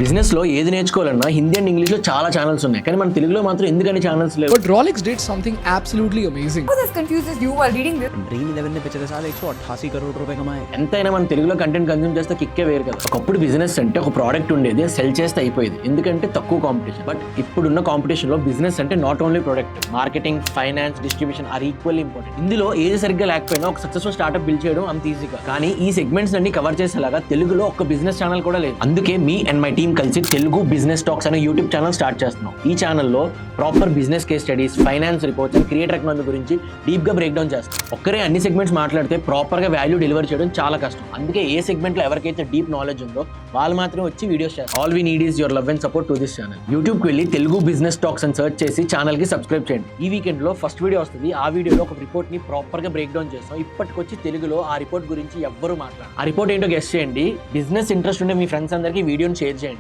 Business లో ఏది నేర్చుకోవాలన్నా Hindi and English లో చాలా ఛానల్స్ ఉన్నాయి, కానీ మన తెలుగులో మాత్రం ఎందుకని ఛానల్స్ లేవు? But Rolex did something absolutely amazing. What this confuses you while reading this? Dream 11 ने पिछले साल 188 करोड़ रुपए कमाए। ఎంతైనా మన తెలుగులో కంటెంట్ కన్జ్యూమ్ చేస్తే కిక్కే వేరు కదా. ఒకప్పుడు బిజినెస్ అంటే ఒక ప్రోడక్ట్ ఉండేది, సెల్ చేస్తే అయిపోయేది, ఎందుకంటే తక్కువ కాంపిటీషన్. బట్ ఇప్పుడున్న కాంపిటీషన్ లో బిజినెస్ అంటే not only product, marketing, finance, distribution are equally important. ఇందులో ఏది సరిగ్గా లేకపోయినా ఒక సక్సెస్ఫుల్ స్టార్ట్అప్ బిల్డ్ చేయడం అంత ఈజీగా. కానీ ఈ సెగ్మెంట్స్ అన్ని కవర్ చేసేలాగా తెలుగులో ఒక బిజినెస్ ఛానల్ కూడా లేదు. అందుకే మీ అండ్ మై టీమ్ కలిసి తెలుగు బిజినెస్ టాక్స్ అనే యూట్యూబ్ ఛానల్ స్టార్ట్ చేస్తున్నాం. ఈ ఛానల్లో proper business case studies, finance reports and creator economy గురించి డీప్ గా బ్రేక్ డౌన్ చేస్తాం. ఒక్కరే అన్ని సెగ్మెంట్స్ మాట్లాడితే ప్రాపర్ గా వాల్యూ డెలివర్ చేయడం చాలా కష్టం. అందుకే ఏ సెగ్మెంట్ లో ఎవరికైతే డీప్ నాలెడ్జ్ ఉందో వాళ్ళు మాత్రమే వచ్చి వీడియోస్ చేస్తారు. All we need is your love and support to this channel. YouTube కి వెళ్ళి తెలుగు బిజినెస్ టాక్స్ అని సర్చ్ చేసి ఛానల్ కి సబ్స్క్రైబ్ చేయండి. ఈ వీకెండ్ లో ఫస్ట్ వీడియో వస్తుంది. ఆ వీడియోలో ఒక రిపోర్ట్ ని ప్రాపర్ గా బ్రేక్ డౌన్ చేస్తాం. ఇప్పటికొచ్చి తెలుగులో ఆ రిపోర్ట్ గురించి ఎవ్వరూ మాట్లాడారు. ఆ రిపోర్ట్ ఏంటో గెస్ట్ చేయండి. బిజినెస్ ఇంట్రెస్ట్ ఉండే మీ ఫ్రెండ్స్ అందరికీ వీడియోని షేర్ చేయండి.